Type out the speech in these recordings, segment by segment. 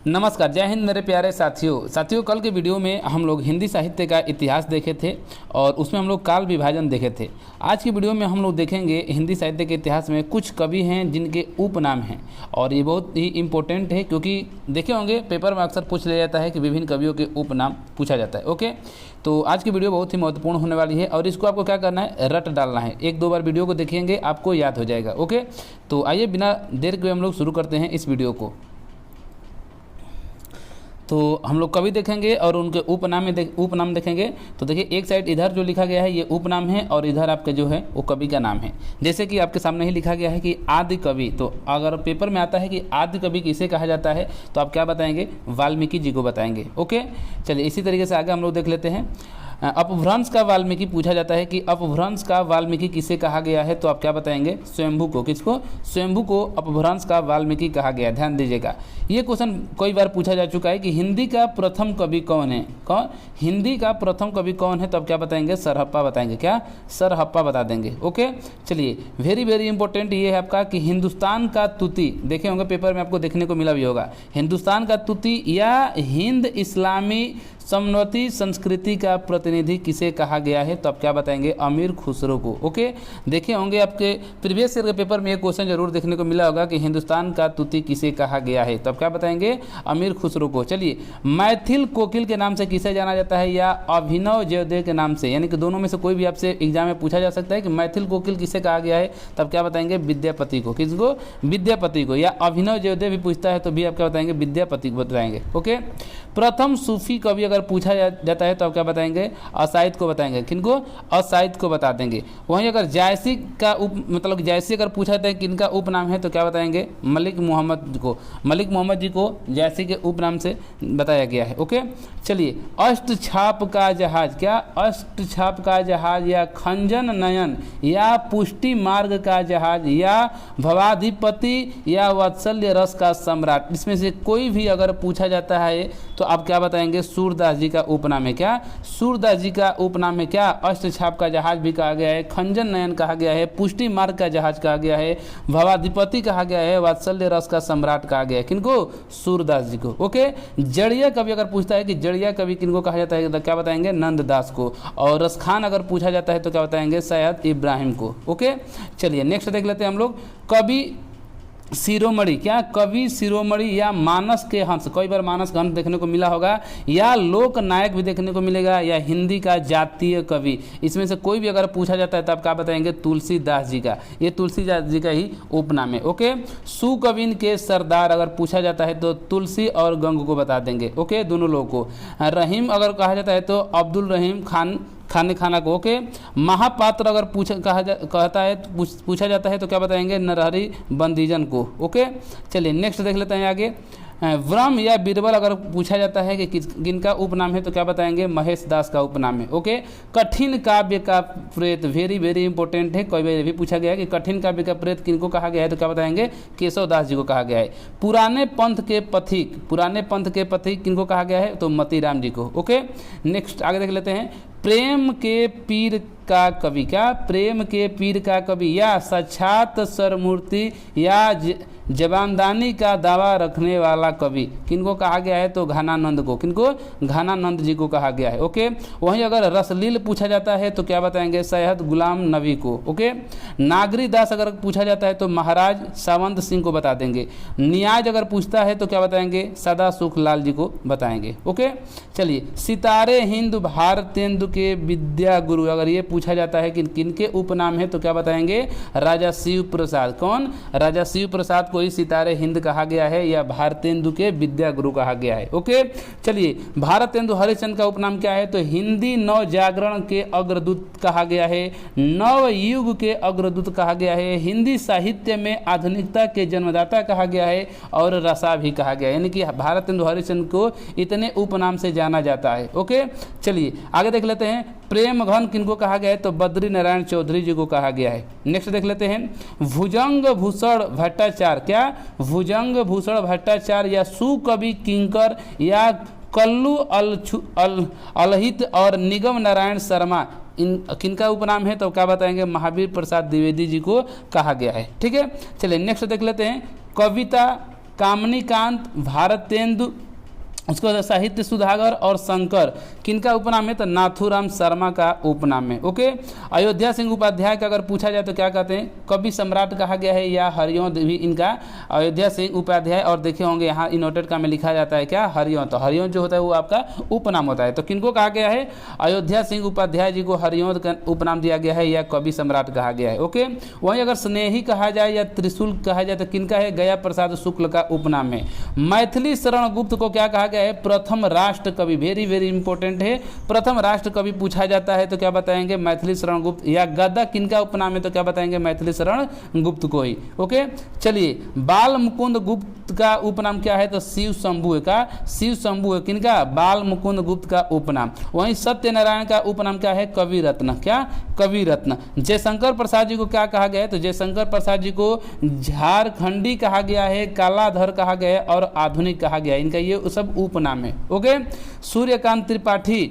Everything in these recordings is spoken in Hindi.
नमस्कार, जय हिंद मेरे प्यारे साथियों। कल के वीडियो में हम लोग हिंदी साहित्य का इतिहास देखे थे और उसमें हम लोग काल विभाजन देखे थे। आज की वीडियो में हम लोग देखेंगे हिंदी साहित्य के इतिहास में कुछ कवि हैं जिनके उपनाम हैं और ये बहुत ही इम्पोर्टेंट है क्योंकि देखे होंगे पेपर में अक्सर पूछ लिया जाता है कि विभिन्न कवियों के उपनाम पूछा जाता है। ओके, तो आज की वीडियो बहुत ही महत्वपूर्ण होने वाली है और इसको आपको क्या करना है, रट डालना है। एक दो बार वीडियो को देखेंगे आपको याद हो जाएगा। ओके, तो आइए बिना देर के हम लोग शुरू करते हैं इस वीडियो को। तो हम लोग कवि देखेंगे और उनके उपनाम देखेंगे। तो देखिए, एक साइड इधर जो लिखा गया है ये उपनाम है और इधर आपके जो है वो कवि का नाम है। जैसे कि आपके सामने ही लिखा गया है कि आदि कवि। तो अगर पेपर में आता है कि आदि कवि किसे कहा जाता है तो आप क्या बताएंगे, वाल्मीकि जी को बताएंगे। ओके, चलिए इसी तरीके से आगे हम लोग देख लेते हैं। अपभ्रंश का वाल्मीकि पूछा जाता है कि अपभ्रंश का वाल्मीकि किसे कहा गया है तो आप क्या बताएंगे, स्वयंभू को। किसको? स्वयंभू को अपभ्रंश का वाल्मीकि कहा गया। ध्यान दीजिएगा, ये क्वेश्चन कई बार पूछा जा चुका है कि हिंदी का प्रथम कवि कौन है। कौन हिंदी का प्रथम कवि कौन है तो आप क्या बताएंगे, सरहप्पा बताएंगे। क्या? सरहप्पा बता देंगे। ओके, चलिए वेरी वेरी इंपॉर्टेंट ये है आपका कि हिंदुस्तान का तूती, देखे होंगे पेपर में आपको देखने को मिला भी होगा। हिंदुस्तान का तूती या हिंद इस्लामी समनवती संस्कृति का प्रतिनिधि किसे कहा गया है तो आप क्या बताएंगे, अमीर खुसरो को। ओके, देखे होंगे आपके प्रीवियस ईयर के पेपर में एक क्वेश्चन जरूर देखने को मिला होगा कि हिंदुस्तान का तूती किसे कहा गया है तो आप क्या बताएंगे, अमीर खुसरो को। चलिए, मैथिल कोकिल के नाम से किसे जाना जाता है या अभिनव जयदेव के नाम से, यानी कि दोनों में से कोई भी आपसे एग्जाम में पूछा जा सकता है कि मैथिल कोकिल किसे कहा गया है तब क्या बताएंगे, विद्यापति को। किसको? विद्यापति को। या अभिनव जयदेव भी पूछता है तो भी आप क्या बताएंगे, विद्यापति को बताएंगे। ओके, प्रथम सूफी कवि अगर पूछा जाता है तो आप क्या बताएंगे, असाइद को बताएंगे। किनको? असाइद को बता देंगे। वहीं अगर जायसी का मतलब जायसी अगर पूछा जाता है किनका उपनाम है तो क्या बताएंगे, मलिक मोहम्मद को। मलिक मोहम्मद जी को जायसी के उपनाम से बताया गया है। ओके, चलिए, अष्ट छाप का जहाज। क्या? अष्ट छाप का जहाज या खंजन नयन या पुष्टि मार्ग का जहाज या भवाधिपति या वात्सल्य रस का सम्राट, इसमें से कोई भी अगर पूछा जाता है तो आप क्या बताएंगे, सूरदास जी का उपनाम है। क्या? सूरदास जी का उपनाम है। क्या? अष्ट छाप का जहाज भी कहा गया है, खंजन नयन कहा गया है, पुष्टि मार्ग का जहाज कहा गया है, भवाधिपति कहा गया है, वात्सल्य रस का सम्राट कहा गया है। किनको? सूरदास जी को। ओके, जड़िया कवि अगर पूछता है कि जड़िया कवि किनको कहा जाता है तो क्या बताएंगे, नंददास को। और रसखान अगर पूछा जाता है तो क्या बताएंगे, सैयद इब्राहिम को। ओके, चलिए नेक्स्ट देख लेते हैं हम लोग। कवि शिरोमणि। क्या? कवि शिरोमणि या मानस के हंस, कई बार मानस का हंस देखने को मिला होगा, या लोक नायक भी देखने को मिलेगा, या हिंदी का जातीय कवि, इसमें से कोई भी अगर पूछा जाता है तो आप क्या बताएंगे, तुलसीदास जी का। ये तुलसीदास जी का ही उपनाम है। ओके, सुकविन के सरदार अगर पूछा जाता है तो तुलसी और गंग को बता देंगे। ओके, दोनों लोगों को। रहीम अगर कहा जाता है तो अब्दुल रहीम खाना को। ओके, महापात्र अगर पूछा जाता है तो क्या बताएंगे, नरहरि बंदीजन को। ओके, चलिए नेक्स्ट देख लेते हैं आगे। व्रम या बीरबल अगर पूछा जाता है कि किनका उपनाम है तो क्या बताएंगे, महेश दास का उपनाम है। ओके, कठिन काव्य का प्रेत, वेरी वेरी इंपॉर्टेंट है, कई बार भी पूछा गया है कि कठिन काव्य का प्रेत किनको कहा गया है तो क्या बताएंगे, केशव दास जी को कहा गया है। पुराने पंथ के पथिक किनको कहा गया है तो मतीराम जी को। ओके, नेक्स्ट आगे देख लेते हैं। प्रेम के पीर का कवि। क्या? प्रेम के पीर का कवि या साक्षात सरमूर्ति या जबानदानी का दावा रखने वाला कवि किनको कहा गया है तो घनानंद को। किनको? घनानंद जी को कहा गया है। ओके, वहीं अगर रसलील पूछा जाता है तो क्या बताएंगे, सैयद गुलाम नबी को। ओके, नागरी दास अगर पूछा जाता है तो महाराज सावंत सिंह को बता देंगे। नियाज अगर पूछता है तो क्या बताएंगे, सदा सुखलाल जी को बताएंगे। ओके, चलिए, सितारे हिंद भारतेंदु के विद्या गुरु अगर ये पूछा जाता है कि किनके उपनाम है तो क्या बताएंगे, राजा शिव प्रसाद। कौन? राजा शिव प्रसाद को ही सितारे हिंद कहा गया है या भारतेंदु के विद्या गुरु कहा गया है। ओके, चलिए, भारतेंदु हरिश्चंद्र का उपनाम क्या है तो हिंदी नव जागरण के अग्रदूत कहा गया है, नव युग के अग्रदूत कहा गया है, हिंदी साहित्य में आधुनिकता के जन्मदाता कहा गया है और रसा भी कहा गया है। यानी कि भारतेंदु हरिश्चंद्र को इतने उपनाम से जाना जाता है। ओके, चलिए आगे देख लेते हैं। प्रेम घन किनको कहा गया है तो बद्री नारायण चौधरी जी को कहा गया है। नेक्स्ट देख लेते हैं। भुजंग भूषण भट्टाचार्य। क्या? भुजंग भूषण भट्टाचार्य या सुकवि किंकर या कल्लू अलहित और निगम नारायण शर्मा, इन किनका उपनाम है तो क्या बताएंगे, महावीर प्रसाद द्विवेदी जी को कहा गया है। ठीक है, चलिए नेक्स्ट देख लेते हैं। कविता कामनीकांत, भारतेंदु, उसके बाद साहित्य सुधाकर और शंकर, किनका उपनाम है? तो नाथूराम शर्मा का उपनाम है। ओके, अयोध्या सिंह उपाध्याय का अगर पूछा जाए तो क्या कहते हैं? कवि सम्राट कहा गया है या हरिओं भी इनका अयोध्या सिंह उपाध्याय, और देखे होंगे यहाँ इनोटेड का में लिखा जाता है क्या? हरिओं। तो हरिओं जो होता है वो आपका उपनाम होता है। तो किनको कहा गया है? अयोध्या सिंह उपाध्याय जी को हरिओं का उपनाम दिया गया है या कवि सम्राट कहा गया है। ओके, वहीं अगर स्नेही कहा जाए या त्रिशूल कहा जाए तो किनका है? गया प्रसाद शुक्ल का उपनाम है। मैथिली शरण गुप्त को क्या कहा गया है? प्रथम राष्ट्र कवि। वेरी वेरी इंपॉर्टेंट है, प्रथम राष्ट्र कवि पूछा जाता है तो क्या बताएंगे? मैथिली शरण गुप्त। या गद्दा किनका उपनाम है? तो क्या बताएंगे? मैथिली शरण गुप्त को ही। ओके, चलिए, बाल मुकुंद गुप्त का उपनाम क्या है? तो शिव शंभु का, शिव शंभु है किनका? बाल मुकुंद गुप्त का उपनाम। वहीं सत्यनारायण का उपनाम क्या है? कवि रत्न। क्या? कवि रत्न। जयशंकर प्रसाद जी को क्या कहा गया है? तो जयशंकर प्रसाद जी को झारखंडी कहा गया है, कालाधर कहा गया है और आधुनिक कहा गया है। इनका ये सब उपनाम है। ओके, सूर्यकांत त्रिपाठी,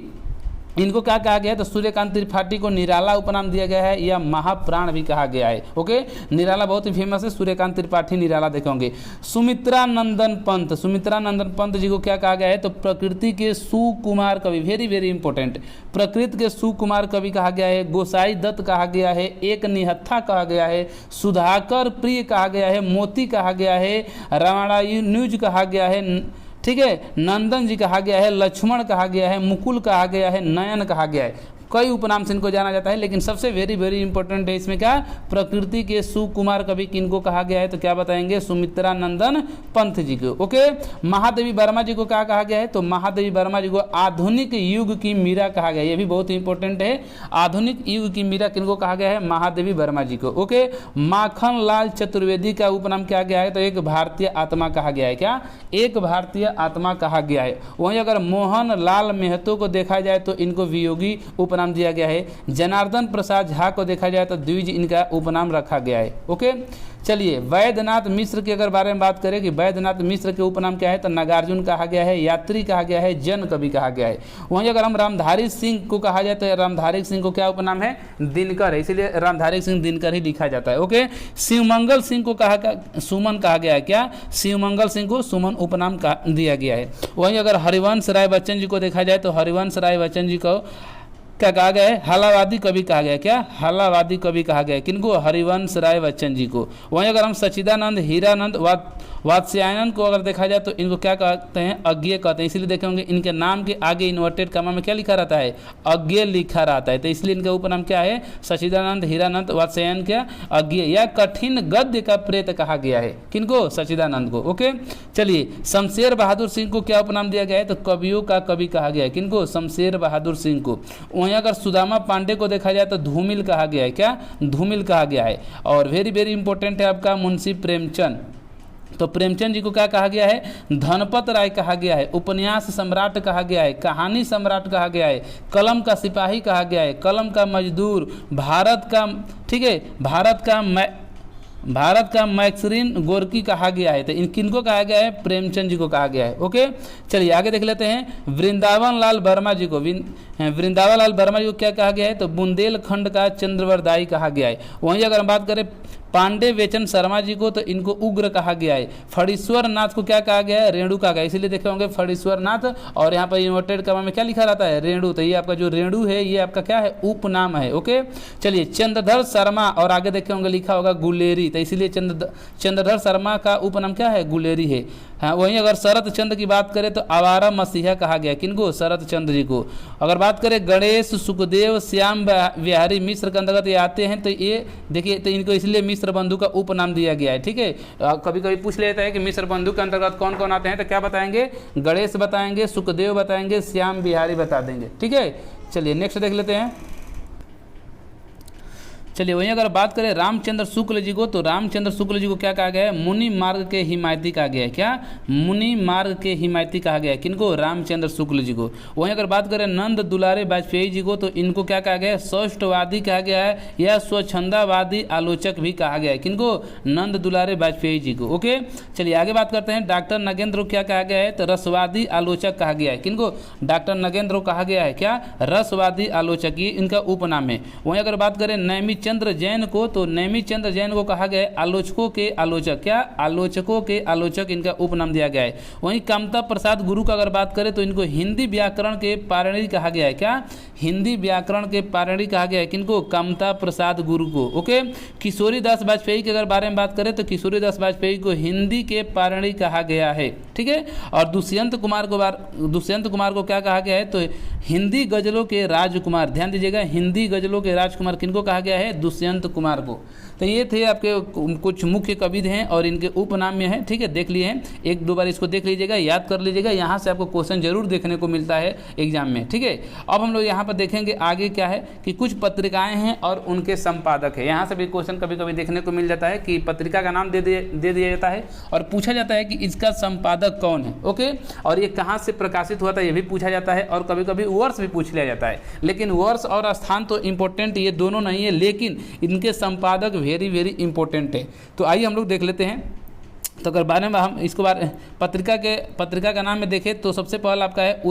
इनको क्या कहा गया है? तो सूर्यकांत त्रिपाठी को निराला उपनाम दिया गया है या महाप्राण भी कहा गया है। ओके, निराला बहुत ही फेमस है, सूर्यकांत त्रिपाठी निराला देखेंगे। सुमित्रा नंदन पंत, सुमित्रा नंदन पंत जी को क्या कहा गया है? तो प्रकृति के सुकुमार कवि। वेरी वेरी इंपॉर्टेंट, प्रकृति के सुकुमार कवि कहा गया है। गोसाई दत्त कहा गया है, एक निहत्था कहा गया है, सुधाकर प्रिय कहा गया है, मोती कहा गया है, रामायण कहा गया है, ठीक है, नंदन जी कहा गया है, लक्ष्मण कहा गया है, मुकुल कहा गया है, नयन कहा गया है। कई उपनाम से इनको जाना जाता है, लेकिन सबसे वेरी वेरी इंपॉर्टेंट है इसमें क्या? प्रकृति के सुकुमार कवि किनको कहा गया है? तो क्या बताएंगे? सुमित्रा नंदन पंत जी को। ओके, महादेवी वर्मा जी को क्या कहा गया है? तो महादेवी वर्मा जी को आधुनिक युग की मीरा कहा गया है। ये भी बहुत इंपॉर्टेंट है, आधुनिक युग की मीरा किनको कहा गया है? महादेवी वर्मा जी को। ओके, माखन लाल चतुर्वेदी का उपनाम क्या गया है? तो एक भारतीय आत्मा कहा गया है। क्या? एक भारतीय आत्मा कहा गया है। वहीं अगर मोहन लाल मेहतो को देखा जाए तो इनको वियोगी उपनाम दिया गया है। जनार्दन प्रसाद झा को देखा जाए तो द्विज इनका उपनाम रखा गया है। ओके, चलिए, वैद्यनाथ मिश्र के अगर बारे में बात करें कि वैद्यनाथ मिश्र के उपनाम क्या है? तो नागार्जुन कहा गया है, यात्री कहा गया है, जन कवि कहा गया है। वहीं अगर हम रामधारी सिंह को कहा जाए तो रामधारी सिंह को क्या उपनाम है? दिनकर है, इसीलिए रामधारी सिंह दिनकर ही लिखा जाता है। ओके, शिवमंगल सिंह को सुमन कहा गया है। क्या? शिवमंगल सिंह को सुमन उपनाम दिया गया है। वहीं अगर हरिवंश राय बच्चन जी को देखा जाए तो हरिवंश राय बच्चन जी को क्या कहा गया है? हलावादी कवि कहा गया है। क्या? हलावादी कवि कहा गया है। किनको? हरिवंश राय बच्चन जी को। वहीं अगर हम सच्चिदानंद, हीरानंद, वात्स्यायन को अगर देखा जाए तो इनको क्या कहते हैं? अज्ञेय कहते हैं। इसलिए देखेंगे इनके नाम के आगे इन्वर्टेड कॉमा में क्या लिखा रहता है? अज्ञेय लिखा रहता है। तो इसलिए इनका उपनाम क्या है? सच्चिदानंद, हीरानंद, वात्स्यायन क्या? अज्ञेय या कठिन गद्य का प्रेत कहा गया है। किनको? सच्चिदानंद को। ओके, चलिए, शमशेर बहादुर सिंह को क्या उपनाम दिया गया है? तो कवियों का कवि कहा गया है। किनको? शमशेर बहादुर सिंह को। वहीं अगर सुदामा पांडे को देखा जाए तो धूमिल कहा गया है। क्या? धूमिल कहा गया है। और वेरी वेरी इंपॉर्टेंट है आपका मुंशी प्रेमचंद, तो प्रेमचंद जी को क्या कहा गया है? धनपत राय कहा गया है, उपन्यास सम्राट कहा गया है, कहानी सम्राट कहा गया है, कलम का सिपाही कहा गया है, कलम का मजदूर, भारत का, ठीक है, भारत का मैक्सरीन गोरकी कहा गया है। तो इन किनको कहा गया है? प्रेमचंद जी को कहा गया है। ओके, चलिए आगे देख लेते हैं। वृंदावन लाल वर्मा जी को, वृंदावन लाल वर्मा जी को क्या कहा गया है? तो बुंदेलखंड का चंद्रवरदाई कहा गया है। वहीं अगर हम बात करें पांडे वेचन शर्मा जी को तो इनको उग्र कहा गया है। फणीश्वर नाथ को क्या कहा गया है? रेणु कहा गया, इसीलिए देखे होंगे फणीश्वर नाथ, और यहाँ पर इन्वर्टेड कॉमा में क्या लिखा रहता है? रेणु। तो ये आपका जो रेणु है ये आपका क्या है? उपनाम है। ओके, चलिए, चंद्रधर शर्मा, और आगे देखे होंगे लिखा होगा गुलेरी, तो इसीलिए चंद्रधर शर्मा का उपनाम क्या है? गुलेरी है। हाँ, वहीं अगर शरत चंद्र की बात करें तो आवारा मसीहा कहा गया। किनको? शरत चंद्र जी को। अगर बात करें गणेश, सुखदेव, श्याम बिहारी मिश्र के अंतर्गत ये आते हैं, तो ये देखिए, तो इनको इसलिए मिश्र बंधु का उपनाम दिया गया है। ठीक है, कभी कभी पूछ लेता है कि मिश्र बंधु के अंतर्गत कौन कौन आते हैं, तो क्या बताएंगे? गणेश बताएंगे, सुखदेव बताएंगे, श्याम बिहारी बता देंगे। ठीक है, चलिए नेक्स्ट देख लेते हैं। चलिए, वहीं अगर बात करें रामचंद्र शुक्ल जी को, तो रामचंद्र शुक्ल जी को क्या कहा गया है? मुनि मार्ग के हिमायती कहा गया है। क्या? मुनि मार्ग के हिमायती कहा गया है। किनको? रामचंद्र शुक्ल जी को। वहीं अगर बात करें नंद दुलारे वाजपेयी जी को, तो इनको क्या कहा गया है? सौष्ठवादी कहा गया है या स्वच्छंदावादी आलोचक भी कहा गया है। किनको? नंद दुलारे वाजपेयी जी को। ओके, चलिए आगे बात करते हैं। डॉक्टर नगेंद्र को क्या कहा गया है? तो रसवादी आलोचक कहा गया है। किनको? डॉक्टर नगेंद्र को कहा गया है क्या? रसवादी आलोचक, ये इनका उपनाम है। वहीं अगर बात करें नैमित चंद्र जैन को, तो नेमी चंद्र जैन को कहा गया है आलोचकों के आलोचक, क्या आलोचकों के आलोचक इनका उपनाम दिया गया है। वहीं कामता प्रसाद गुरु का अगर बात करें तो इनको हिंदी व्याकरण के पारणी कहा गया है, क्या हिंदी व्याकरण के पारणी कहा गया है, किनको, कामता प्रसाद गुरु को। ओके, किशोरी दास वाजपेयी के अगर बारे में बात करें तो किशोरी दास वाजपेयी को हिंदी के पारणी कहा गया है, ठीक है। और दुष्यंत कुमार को क्या कहा गया है, तो हिंदी गजलों के राजकुमार, ध्यान दीजिएगा, हिंदी गजलों के राजकुमार किनको कहा गया है, दुष्यंत कुमार को। तो ये थे आपके कुछ मुख्य कवि हैं और इनके उपनाम में है, ठीक है, देख लिए हैं, एक दो बार इसको देख लीजिएगा, याद कर लीजिएगा, यहाँ से आपको क्वेश्चन जरूर देखने को मिलता है एग्जाम में, ठीक है। अब हम लोग यहाँ पर देखेंगे आगे क्या है कि कुछ पत्रिकाएं हैं और उनके संपादक है। यहाँ से भी क्वेश्चन कभी कभी देखने को मिल जाता है कि पत्रिका का नाम दे दिया जाता है और पूछा जाता है कि इसका संपादक कौन है, ओके, और ये कहाँ से प्रकाशित हुआ था ये भी पूछा जाता है और कभी कभी वर्ष भी पूछ लिया जाता है। लेकिन वर्ष और स्थान तो इंपॉर्टेंट ये दोनों नहीं है, लेकिन इनके संपादक वेरी वेरी इंपॉर्टेंट है। तो आइए हम लोग देख लेते हैं। तो अगर बारे में हम इसको पत्रिका का नाम में देखें तो सबसे पहला आपका है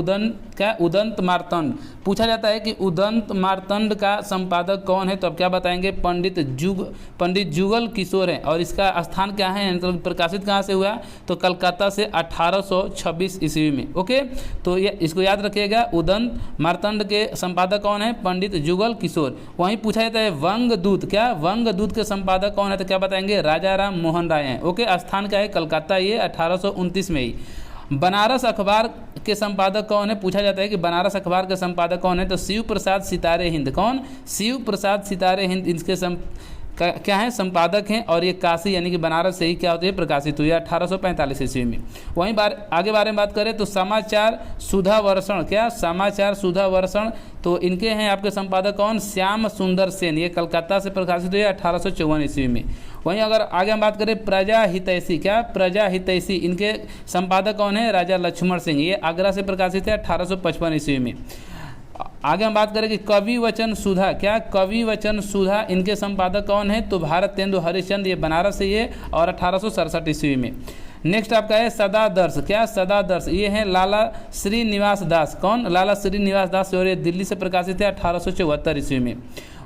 उदंत मार्तंड। पूछा जाता है कि उदंत मार्तंड का संपादक कौन है, तो अब क्या बताएंगे, पंडित जुगल किशोर है। और इसका स्थान क्या है, मतलब प्रकाशित कहाँ से हुआ, तो कलकत्ता से 1826 ईस्वी में। ओके, तो ये इसको याद रखिएगा, उदंत मार्तंड के संपादक कौन है, पंडित जुगल किशोर। वहीं पूछा जाता है वंगदूत, क्या वंगदूत के संपादक कौन है, तो क्या बताएंगे, राजा राम मोहन राय हैं। ओके, स्थान क्या है, कलकत्ता, ये 1829 में ही। बनारस अखबार के संपादक कौन है, पूछा जाता है कि बनारस अखबार के संपादक कौन है, तो शिव प्रसाद सितारे हिंद। कौन, शिव प्रसाद सितारे हिंद इसके क्या है, संपादक हैं। और ये काशी यानी कि बनारस से ही क्या होती है, प्रकाशित हुई 1845 ईस्वी में। वहीं आगे बारे में बात करें तो समाचार सुधा वर्षण, क्या समाचार सुधा वर्षण, तो इनके हैं आपके संपादक कौन, श्याम सुंदर सेन, ये कलकत्ता से प्रकाशित हुई 1854 ईस्वी में। वहीं अगर आगे हम बात करें प्रजा हितैषी, क्या प्रजा हितैषी, इनके संपादक कौन है, राजा लक्ष्मण सिंह, ये आगरा से प्रकाशित है 1855 ईस्वी में। आगे हम बात करें कि कवि वचन सुधा, क्या कवि वचन सुधा, इनके संपादक कौन है, तो भारत तेंदु हरिश्चंद्र, ये बनारस से ये और 1867 ईस्वी में। नेक्स्ट आपका है सदादर्श, क्या सदादर्श, ये हैं लाला श्रीनिवास दास। कौन, लाला श्रीनिवास दास, और ये दिल्ली से प्रकाशित है 1874 ईस्वी में।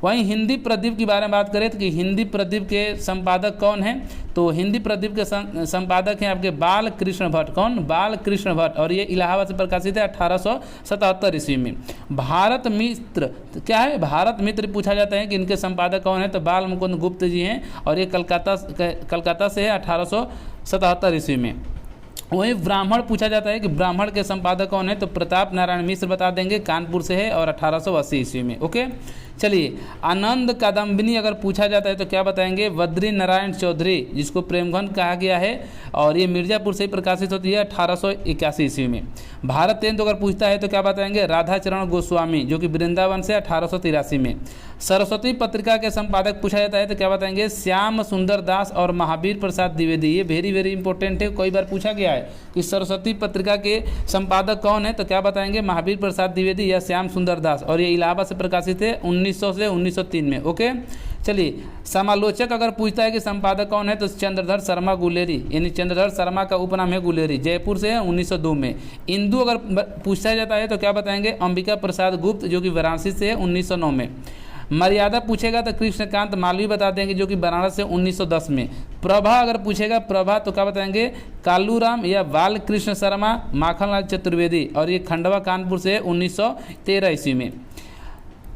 वहीं हिंदी प्रदीप के बारे में बात करें तो कि हिंदी प्रदीप के संपादक कौन हैं, तो हिंदी प्रदीप के संपादक हैं आपके बाल कृष्ण भट्ट। कौन, बाल कृष्ण भट्ट, और ये इलाहाबाद से प्रकाशित है 1877 ईस्वी में। भारत मित्र, क्या है, भारत मित्र पूछा जाता है कि इनके संपादक कौन है, तो बाल मुकुंद गुप्त जी हैं, और ये कलकत्ता से है 1877 ईस्वी में। वहीं ब्राह्मण पूछा जाता है कि ब्राह्मण के संपादक कौन है, तो प्रताप नारायण मिश्र बता देंगे, कानपुर से है और 1880 ईस्वी में। ओके, चलिए आनंद कादम्बिनी अगर पूछा जाता है तो क्या बताएंगे, बद्री नारायण चौधरी, जिसको प्रेमघन कहा गया है, और ये मिर्जापुर से ही प्रकाशित होती है 1881 ईस्वी में। भारत तेंदु अगर पूछता है तो क्या बताएंगे, राधाचरण गोस्वामी, जो कि वृंदावन से 1883 में। सरस्वती पत्रिका के संपादक पूछा जाता है तो क्या बताएंगे, श्याम सुंदर दास और महावीर प्रसाद द्विवेदी, ये वेरी वेरी इंपॉर्टेंट है, कई बार पूछा गया है कि सरस्वती पत्रिका के संपादक कौन है, तो क्या बताएंगे, महावीर प्रसाद द्विवेदी या श्याम सुंदर दास, और ये इलाहाबाद से प्रकाशित है 1900 से 1903 में। ओके, चलिए समालोचक अगर पूछता है कि संपादक कौन है, तो चंद्रधर शर्मा गुलेरी, यानी चंद्रधर शर्मा का उपनाम है गुलेरी, जयपुर से है 1902 में। इंदु अगर पूछा जाता है तो क्या बताएंगे, अंबिका प्रसाद गुप्त, जो कि वाराणसी से है 1909 में। मर्यादा पूछेगा तो कृष्णकांत मालवीय बता देंगे, जो कि बनारस से 1910 में। प्रभा अगर पूछेगा प्रभा तो क्या बताएंगे, कालूराम या बालकृष्ण शर्मा, माखनलाल चतुर्वेदी, और ये खंडवा कानपुर से 1913 ईस्वी में।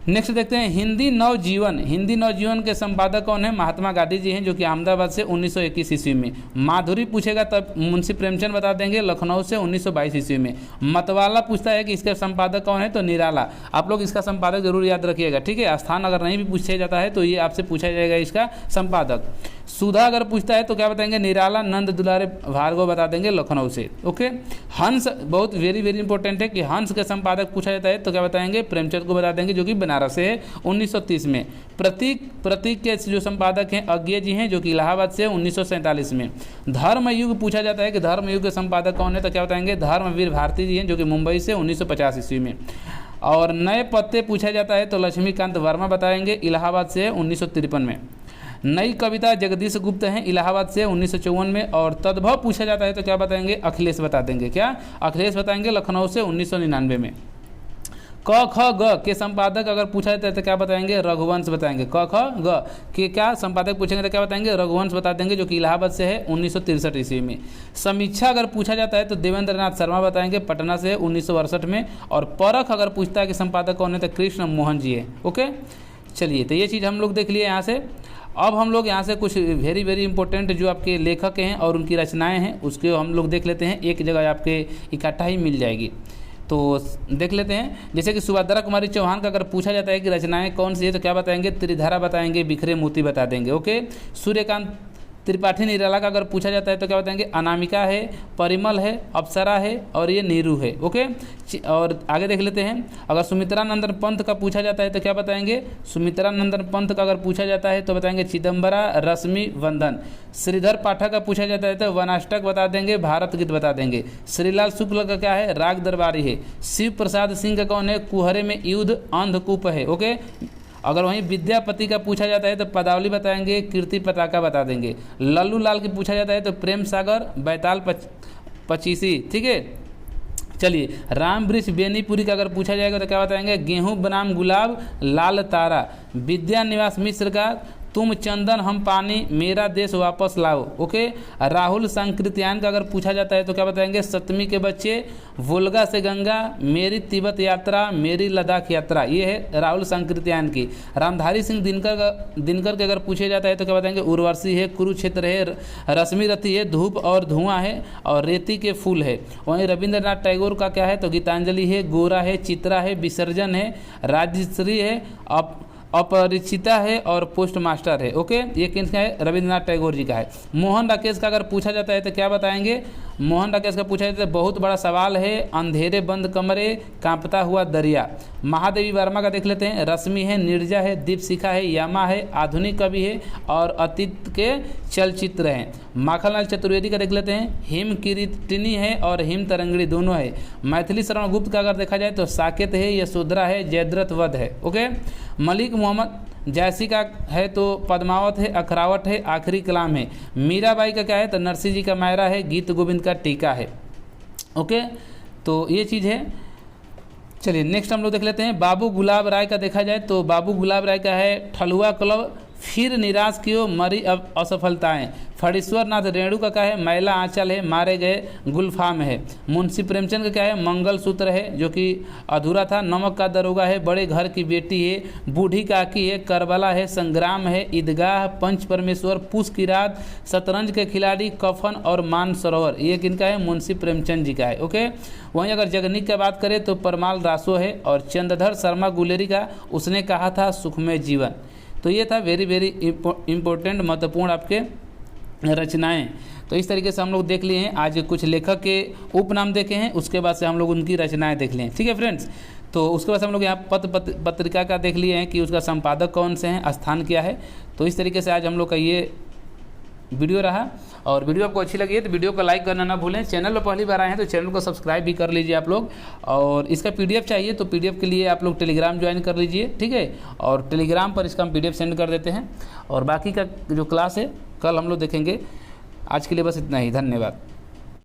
नेक्स्ट देखते हैं हिंदी नवजीवन। हिंदी नवजीवन के संपादक कौन है, महात्मा गांधी जी हैं, जो कि अहमदाबाद से 1921 ईस्वी में। माधुरी पूछेगा तब मुंशी प्रेमचंद बता देंगे, लखनऊ से 1922 ईस्वी में। मतवाला पूछता है कि इसके संपादक कौन है, तो निराला। आप लोग इसका संपादक जरूर याद रखिएगा, ठीक है। स्थान अगर नहीं भी पूछा जाता है तो ये आपसे पूछा जाएगा इसका संपादक। सुधा अगर पूछता है तो क्या बताएंगे, निराला नंद दुलारे भार्गव बता देंगे, लखनऊ से। ओके, हंस बहुत वेरी वेरी इंपॉर्टेंट है कि हंस के संपादक पूछा जाता है तो क्या बताएंगे, प्रेमचंद को बता देंगे, जो कि बनारस से है 1930 में। प्रतीक के जो संपादक हैं अज्ञे जी हैं, जो कि इलाहाबाद से 1947 में। धर्मयुग पूछा जाता है कि धर्मयुग के संपादक कौन है, तो क्या बताएंगे, धर्मवीर भारती जी हैं, जो कि मुंबई से 1950 ईस्वी में। और नए पत्ते पूछा जाता है तो लक्ष्मीकांत वर्मा बताएंगे, इलाहाबाद से 1953 में। नई कविता जगदीश गुप्त हैं, इलाहाबाद से 1954 में। और तद्भव पूछा जाता है तो क्या बताएंगे, अखिलेश बता देंगे, क्या अखिलेश बताएंगे, लखनऊ से 1999 में। क ख ग के संपादक अगर पूछा जाता है तो क्या बताएंगे? रघुवंश बताएंगे। क ख ग के क्या संपादक पूछेंगे तो क्या बताएंगे? रघुवंश बता देंगे, जो कि इलाहाबाद से है 1963 ईस्वी में। समीक्षा अगर पूछा जाता है तो देवेंद्र नाथ शर्मा बताएंगे, पटना से है 1968 में। और परख अगर पूछता है कि संपादक कौन है तो कृष्ण मोहन जी है। ओके, चलिए, तो ये चीज़ हम लोग देख लिए यहाँ से। अब हम लोग यहाँ से कुछ वेरी वेरी इंपॉर्टेंट जो आपके लेखक हैं और उनकी रचनाएं हैं उसके हम लोग देख लेते हैं, एक जगह आपके इकट्ठा ही मिल जाएगी। तो देख लेते हैं, जैसे कि सुभद्रा कुमारी चौहान का अगर पूछा जाता है कि रचनाएं कौन सी है तो क्या बताएंगे? त्रिधारा बताएंगे, बिखरे मोती बता देंगे। ओके, सूर्यकांत त्रिपाठी निराला का अगर पूछा जाता है तो क्या बताएंगे? अनामिका है, परिमल है, अप्सरा है और ये नीरू है। ओके, और आगे देख लेते हैं, अगर सुमित्रा नंदन पंत का पूछा जाता है तो क्या बताएंगे? सुमित्रा नंदन पंत का अगर पूछा जाता है तो बताएंगे चिदम्बरा, रश्मि, वंदन। श्रीधर पाठक का पूछा जाता है तो वनाष्टक बता देंगे, भारत गीत बता देंगे। श्रीलाल शुक्ल का क्या है? राग दरबारी है। शिव प्रसाद सिंह का कौन है? कुहरे में युद्ध, अंधकूप है। ओके, अगर वहीं विद्यापति का पूछा जाता है तो पदावली बताएंगे, कीर्ति पताका बता देंगे। लल्लू लाल की पूछा जाता है तो प्रेम सागर, बैताल पचीसी। ठीक है, चलिए, राम वृक्ष बेनीपुरी का अगर पूछा जाएगा तो क्या बताएंगे? गेहूं बनाम गुलाब, लाल तारा। विद्यानिवास मिश्र का तुम चंदन हम पानी, मेरा देश वापस लाओ। ओके, राहुल संकृत्यान का अगर पूछा जाता है तो क्या बताएंगे? सप्तमी के बच्चे, वोल्गा से गंगा, मेरी तिब्बत यात्रा, मेरी लद्दाख यात्रा। ये है राहुल संकृत्यान की। रामधारी सिंह दिनकर के अगर पूछे जाता है तो क्या बताएंगे? उर्वशी है, कुरुक्षेत्र है, रश्मि रथी है, धूप और धुआं है और रेती के फूल है। वहीं रविंद्रनाथ टैगोर का क्या है? तो गीतांजलि है, गोरा है, चित्रा है, विसर्जन है, राजश्री है, अपरिचिता है और पोस्ट मास्टर है। ओके, ये किसका है? रविंद्रनाथ टैगोर जी का है। मोहन राकेश का अगर पूछा जाता है तो क्या बताएंगे? मोहन राकेश का पूछा जाता है बहुत बड़ा सवाल है, अंधेरे बंद कमरे, कांपता हुआ दरिया। महादेवी वर्मा का देख लेते हैं, रश्मि है, निर्जा है, दीपशिखा है, यामा है, आधुनिक कवि है और अतीत के चलचित्र हैं। माखनलाल चतुर्वेदी का देख लेते हैं, हिम किरीटिनी है और हिम तरंगिणी दोनों है। मैथिली शरण गुप्त का अगर देखा जाए तो साकेत है, यशोधरा है, जयद्रथ वध है। ओके, मलिक मोहम्मद जैसी का है तो पद्मावत है, अखरावट है, आखिरी कलाम है। मीराबाई का क्या है? तो नरसिंह जी का मायरा है, गीत गोविंद का टीका है। ओके, तो ये चीज़ है। चलिए, नेक्स्ट हम लोग देख लेते हैं, बाबू गुलाब राय का देखा जाए तो बाबू गुलाब राय का है, ठलुआ क्लब, फिर निराश क्यों, मरी अब असफलताएं। फणीश्वर नाथ रेणु का क्या है? मैला आंचल है, मारे गए गुलफाम है। मुंशी प्रेमचंद का क्या है? मंगल सूत्र है, जो कि अधूरा था। नमक का दरोगा है, बड़े घर की बेटी है, बूढ़ी काकी है, करबला है, संग्राम है, ईदगाह, पंच परमेश्वर, पुष की रात, शतरंज के खिलाड़ी, कफन और मानसरोवर। ये किनका है? मुंशी प्रेमचंद जी का है। ओके, वहीं अगर जगनीक की बात करें तो परमाल रासो है और चंद्रधर शर्मा गुलेरी का उसने कहा था सुखमय जीवन। तो ये था वेरी वेरी इम्पोर्टेंट महत्वपूर्ण आपके रचनाएं। तो इस तरीके से हम लोग देख लिए हैं, आज कुछ लेखक के उपनाम देखे हैं, उसके बाद से हम लोग उनकी रचनाएं देख लिए। ठीक है फ्रेंड्स, तो उसके बाद से हम लोग यहाँ पत्रिका का देख लिए हैं कि उसका संपादक कौन से हैं, स्थान क्या है। तो इस तरीके से आज हम लोग का ये वीडियो रहा। और वीडियो आपको अच्छी लगी है तो वीडियो को लाइक करना ना भूलें। चैनल पर पहली बार आए हैं तो चैनल को सब्सक्राइब भी कर लीजिए आप लोग। और इसका पीडीएफ चाहिए तो पीडीएफ के लिए आप लोग टेलीग्राम ज्वाइन कर लीजिए। ठीक है, और टेलीग्राम पर इसका हम पीडीएफ सेंड कर देते हैं। और बाकी का जो क्लास है कल हम लोग देखेंगे। आज के लिए बस इतना ही, धन्यवाद।